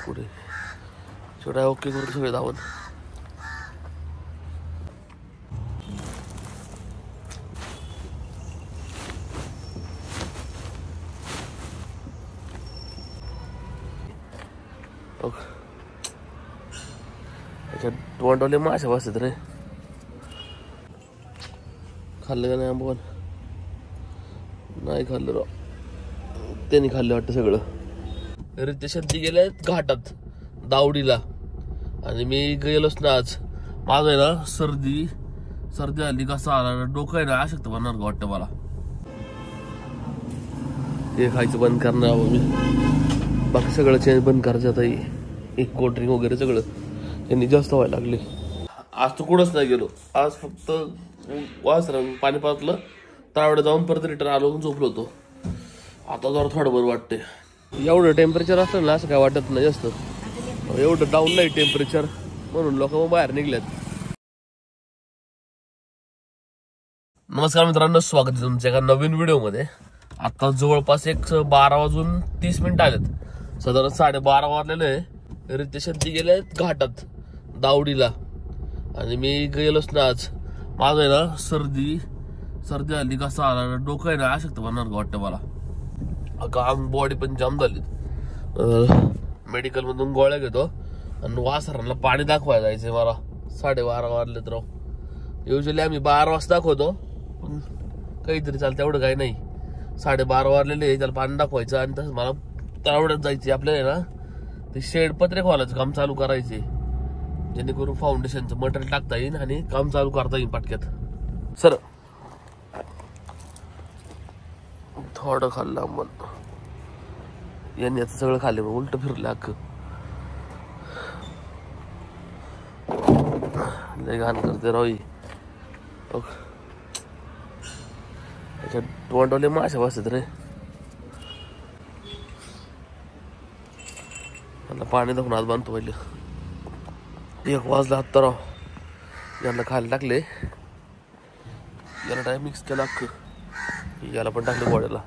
पुढे छोटा ओके करून सगळे धावून तोंडवले माशा बसत रे. खाल्लं का नाही आंबोन? नाही खाल्लं राव. त्यांनी खाल्लं वाटतं सगळं. रितेश ती गेले घाटात दावडीला आणि मी गेलोच ना आज. माझं आहे ना सर्दी आली कसा आला डोकं आहे ना अशक्त बनणार का वाटतं मला. ते खायचं बंद करणार मी. बाकी सगळं चेंज बंद करायचं आता. एक कोल्ड्रिंक वगैरे सगळं त्यांनी जास्त व्हायला लागले. आज तर कुठंच नाही गेलो. आज फक्त पाणी पाजलं त्यावेळेला जाऊन परत रिटर्न आलो झोपलो होतो. आता जरा थोडं बरं वाटते. एवढं टेम्परेचर असतं ना असं काय वाटत नाही जास्त. एवढं डाऊन नाही टेम्परेचर म्हणून लोक मग बाहेर निघल्यात. नमस्कार मित्रांनो, स्वागत आहे तुमच्या एका नवीन व्हिडिओमध्ये. आता जवळपास 12:30 आलेत. साधारण 12:30 वाजलेले आहे. रितेश ती गेले घाटात दावडीला आणि मी गेलोच ना आज. माझं आहे ना सर्दी आली कसा आला डोकं आहे ना अशक्त बनणार का वाटतं मला. काम बॉडी पण जाम झाली. मेडिकल मधून गोळ्या घेतो आणि वासरांना पाणी दाखवायला जायचंय मला. 12:30 वाजले तर युजली आम्ही 12 वाजता दाखवतो पण काहीतरी चालतं एवढं काही नाही. 12:30 वाजलेले त्याला पाणी दाखवायचं आणि तसं मला तळवड्यात जायचे. आपल्याला ना ते शेड पत्रे खोलायचं काम चालू करायचे जेणेकरून फाउंडेशनचं मटेरियल टाकता येईल आणि काम चालू करता येईल पटक्यात. सर थोडं खाल्लं मग यांनी आता सगळं खाल्ले मग उलट फिरलं अख्खं. लय घाण करते रावी. त्याच्या तोंडवले माशा बसत रे. यांना पाणी दाखवून आज बांधतो पहिले. 1 वाजला आत्ता राव. यांना खायला टाकले. याला टाइम मिक्स केला अख्खं. याला पण टाकले गोड्याला.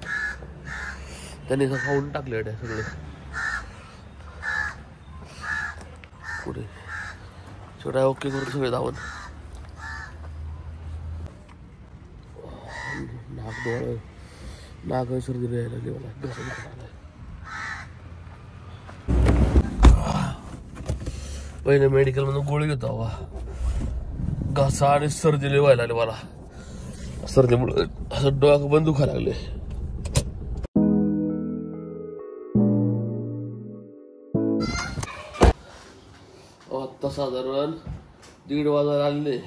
त्यांनी खाऊन टाकले सगळे. पुढे छोटा ओके करून सगळे धावून. नाक सर्दी यायला लागली मला. पहिले मेडिकल मधून गोळी घेतो हवा. घसा आणि सर्दी व्हायला लागली मला. सर्दीमुळे असं डोकं पण दुखायला लागले. आता साधारण 1:30 वाजायला आले.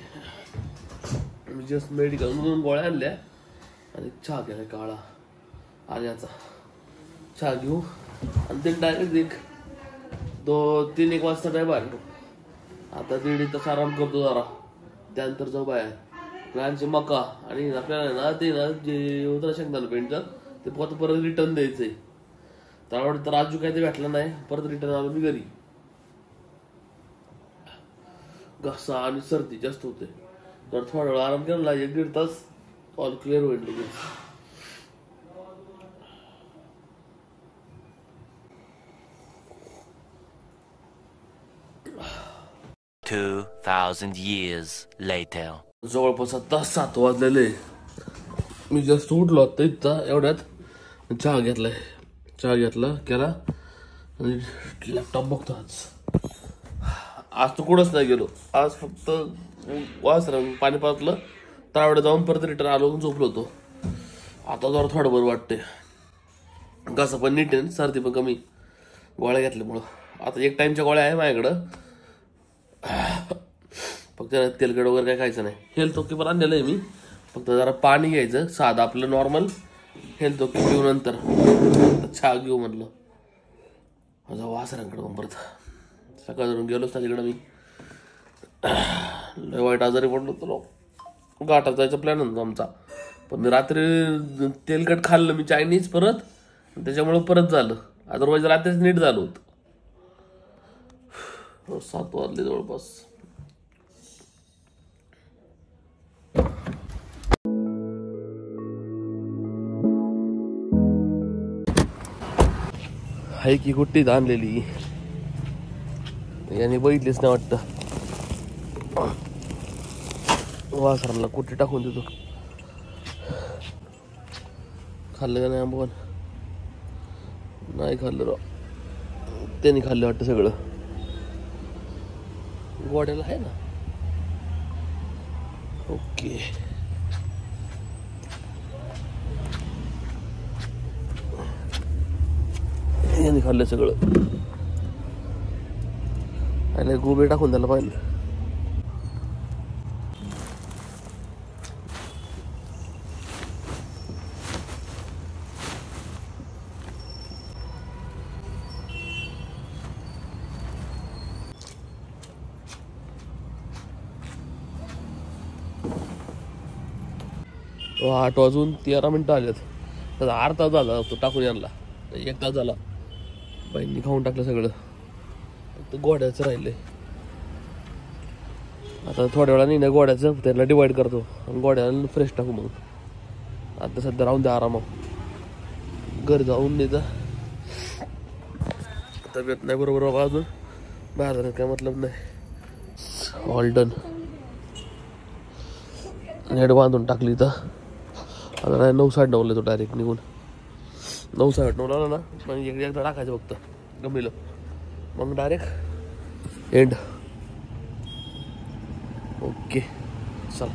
मी जस्ट मेडिकल मधून गोळ्या आणल्या आणि चहा केला काळा आल्याचा. चहा घेऊ आणि ते डायरेक्ट 2-3-1 वाजता काय बाहेर. आता 1.5 तास आराम करतो जरा. त्यानंतर जाऊ बाहेर. प्लॅनचे मका आणि आपल्याला ना ते ना जे होतं शेंगदाणा पेंटचं ते परत रिटर्न द्यायचंय. त्यावेळेस तर राजू काय ते भेटलं नाही. परत रिटर्न आलो मी घरी. घसा आणि सर्दी जास्त होते. तर थोडा वेळ आराम केला 1-1.5 तास ऑल क्लिअर होईल लगेच. जवळपास आता 7 वाजलेले. मी जस्ट उठलो आता इथं एवढ्यात चहा घेतला केला आणि लॅपटॉप बघतो. आज तर कुठंच नाही गेलो. आज फक्त पाणी पाजलं त्यावेळेला जाऊन परत रिटर्न आलो झोपलो होतो. आता जरा थोडं बरं वाटते. घसा पण नीट आहे, सर्दी पण कमी. गोळ्या घेतल्यामुळं आता 1 टाइमच्या गोळ्या आहे माझ्याकडं. फक्त तेलकट वगैरे काय खायचं नाही. हेल्थ ओके पण आणलेलं आहे मी. फक्त जरा पाणी घ्यायचं साधं आपलं नॉर्मल. हेल्थ ओके घेऊ नंतर चहा घेऊ म्हटलं. माझा वासरांकडे मग परत सकाळ धरून गेलोच ना तिकडं मी. लय वाईट आजारी पडलो होतो. घाटात जायचा प्लॅन होता आमचा पण मी रात्री तेलकट खाल्लं मी चायनीज परत. त्याच्यामुळे परत झालं. अदरवाईज रात्रीच नीट झालं होतं. 7 वाजले जवळपास. हाय की गुट्टीत आणलेली याने बघितलीच नाही वाटतं. वासरांना कुठे टाकून देतो. खाल्लं का नाही आंबा? नाही खाल्लं राव. त्यांनी खाल्लं वाटतं सगळं. गोड्याला आहे ना. ओके. यांनी खाल्लं सगळं. आणि गोबे टाकून द्यायला पाहिजे. 8:13 आलेत. तर अर्धा तास झाला तो टाकून आणला. 1 तास झाला. बाईंनी खाऊन टाकलं सगळं. फक्त गोड्याचं राहिलंय. आता थोड्या वेळा नाही ना गोड्याचं त्याला डिवाइड करतो आणि गोड्याला फ्रेश टाकू. मग आता सध्या राहून द्या आरामात. घर जाऊन देता तब्येत नाही बरोबर बाबा. अजून बाहेर जाण्यात काय मतलब नाही. All done. नेट बांधून टाकली तर आता नाही. 9:09 तो डायरेक्ट निघून. 9:09 आला ना मग एकदा टाकायचं फक्त गमीलं. मग डायरेक्ट एंड. ओके चला.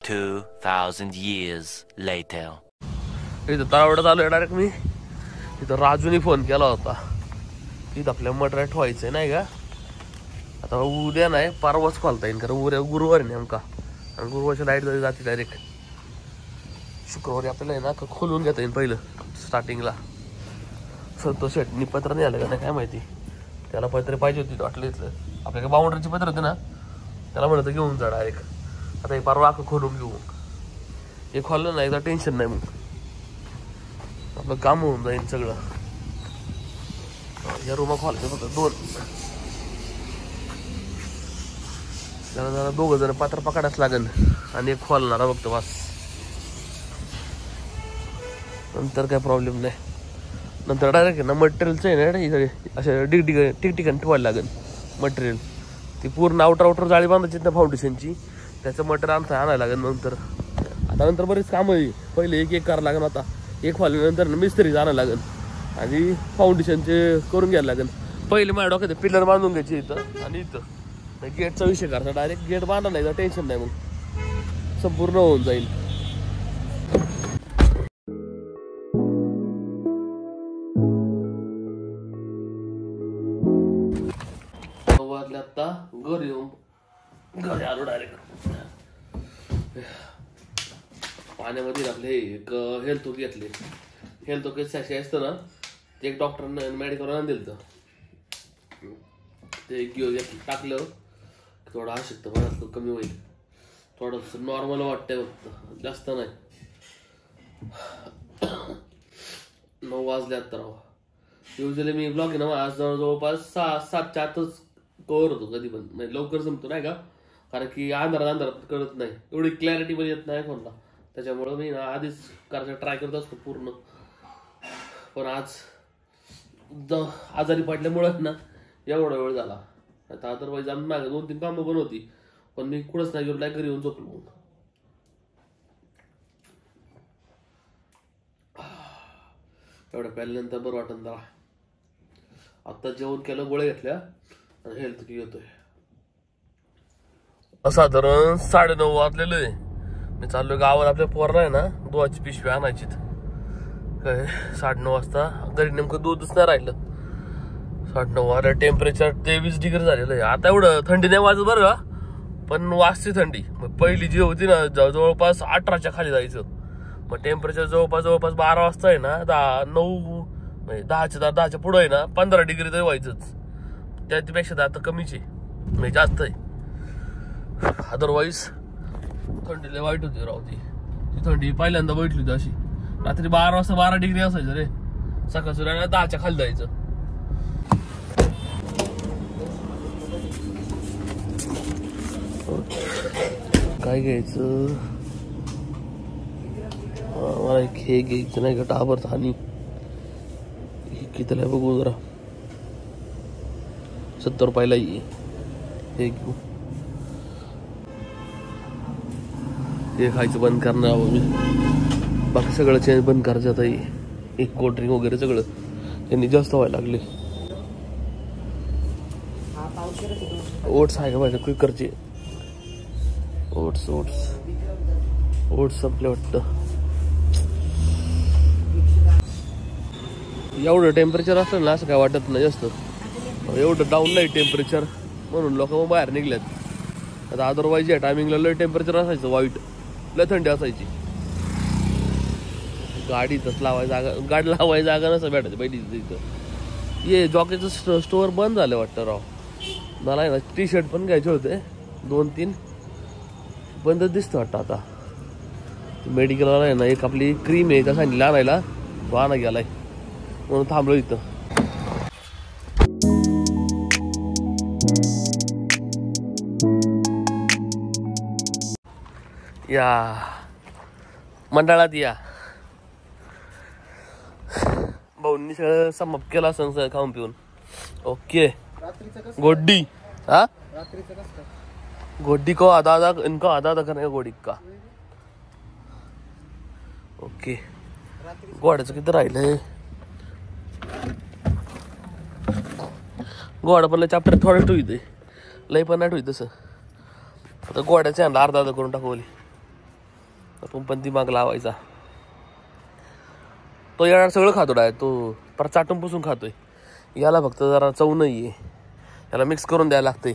2000 years later. इथं तळावड्यात आलोय डायरेक्ट मी. तिथं राजूने फोन केला होता. तिथं आपल्या मटेरियल ठेवायचंय नाही का. आता उद्या नाही परवाच खोलता येईल कारण उद्या गुरुवार नेमका. आणि गुरुवारची लाईट जाते डायरेक्ट. शुक्रवारी आपल्याला आहे ना खोलून घेता येईल पहिलं स्टार्टिंगला. संतोष शेटनी पत्र नाही आलं का नाही काय माहिती. त्याला पत्र पाहिजे होती वाटलं. इथलं आपल्याकडे बाउंड्रीची पत्र होते ना. त्याला म्हणतं घेऊन जा डायरेक्ट. आता हे परवा खोलून घेऊ. हे खोललं ना एकदा टेन्शन नाही. मग आपलं काम होऊन जाईल सगळं. या रूमा खोलायचं फक्त 2. त्याला जरा 2 जण पात्र पकडाच लागेल आणि एक खोलणारा बघतो बस. नंतर काय प्रॉब्लेम नाही. नंतर डायरेक्ट आहे ना मटेरियलचं आहे ना अशा ठिकठिकाणी ठेवायला लागेल मटेरियल. ती पूर्ण आउटर जाळी बांधायची ना फाउंडेशनची. त्याचं मटेरियल आणायला लागेल नंतर. आता नंतर बरेच कामं आहे. पहिले एक करावं लागेल. आता एक खोलल्यानंतर मिस्त्री आणायला लागेल आणि फाउंडेशनचे करून घ्यायला लागेल. पहिले माझ्या डोक्यात पिलर बांधून घ्यायचे इथं आणि इथं गेटचा विषय करायचा. डायरेक्ट गेट बांधा नाही तर टेन्शन नाही. मग संपूर्ण होऊन जाईल. आता घरी आलो डायरेक्ट. पाण्यामध्ये आपले एक हेल्थ घेतले. हेल्थ ओके सॅशे असतं ना ते एक डॉक्टरने मेडिकलवर दिलं. ते टाकलं थोडं आवश्यकता मला कमी होईल. थोडंसं नॉर्मल वाटतंय फक्त जास्त नाही. 9 वाजले आता राव. युजली मी ब्लॉग आहे ना आज जवळपास 7च्या आतच कव्हर होतो. कधी पण म्हणजे लवकर जमतो नाही का. कारण की अंधारात कळत नाही. एवढी क्लॅरिटी पण येत नाही फोनला. त्याच्यामुळं मी ना आधीच करायचा ट्राय करत असतो पूर्ण. पण आज आजारी पडल्यामुळं ना एवढा वेळ झाला. आता अदरवाईज आम्ही मागे 2-3 कामं पण होती. पण मी कुठंच नाही गेलो. घरी येऊन झोपलो. एवढं प्यायल्यानंतर बरं वाटतं जरा. आता जेवण केलं गोळ्या घेतल्या आणि हेल्थ की येतोय. साधारण 9:30 वाजलेलं आहे. मी चाललोय गावाला. आपल्या पोरला आहे ना दुधाची पिशवी आणायची. काय 9:30 वाजता घरी नेमकं दूधच नाही राहिलं. 9:30 वाजता टेम्परेचर 23 डिग्री झालेलं आहे. आता एवढं थंडी नाही वाजत बरं का. पण वाजते थंडी. मग पहिली जी होती ना जवळपास 18च्या खाली जायचं. मग टेम्परेचर जवळपास 12 वाजता आहे ना 9 म्हणजे 10च्या पुढं आहे ना 15 डिग्री तरी व्हायचंच. त्यापेक्षा आता कमीच आहे म्हणजे जास्त आहे. अदरवाईज थंडी लय वाईट होती राव. ती थंडी पहिल्यांदा बैठली होती अशी. रात्री 12 वाजता 12 डिग्री असायचं रे. सकाळ सुद्धा 10च्या खाली जायचं. काय घ्यायचं मला हे घ्यायचं नाही का डाबर आणि कितीला बघू जरा 70 रुपयाला ये हे घेऊ. हे खायचं बंद करणार आहो मी. बाकी सगळं चेंज बंद करायचं आता. एक कोल्ड्रिंक वगैरे सगळं त्यांनी जास्त व्हायला लागले. ओट्स आहे का माझ्या क्विकरचे. ओट्स संपले वाटतं. एवढं टेम्परेचर असलं ना असं काय वाटत नाही जास्त. एवढं डाऊन नाही टेम्परेचर म्हणून लोक मग बाहेर निघल्यात. आता अदरवाईज या टायमिंगला लय टेम्परेचर असायचं वाईट. लय थंडी असायची. गाडीतच गाडी लावायची जागा नसं भेटायचं पहिली तिथं. ये जॉकेचं स्टोअर बंद झालं वाटतं राव. मला आहे ना टी शर्ट पण घ्यायचे होते 2-3 बंदच दिसतं वाटतं आता. मेडिकलला आहे ना एक आपली क्रीम आहे का सांगितलं आणायला. तो आणा गेलाय म्हणून थांबलो इथं. या मंडळात या भाऊंनी सगळं समाप्त केला असं सगळं खाऊन पिऊन. ओके गोड्डी हा गोड्डी को आधा आधा करणे गोडी का. ओके गोड्याचं किती राहिलंय. गोडा पण चॅप्टर थोडं ठेवते लय पण नाही ठेवत तसं. आता गोड्याचे अर्धा करून टाकवली. आपण पण दिमाग लावायचा. तो याला सगळं खातो डाय. तो पर चाटून पुसून खातोय. याला फक्त जरा चव नाही आहे. याला मिक्स करून द्यायला लागतंय.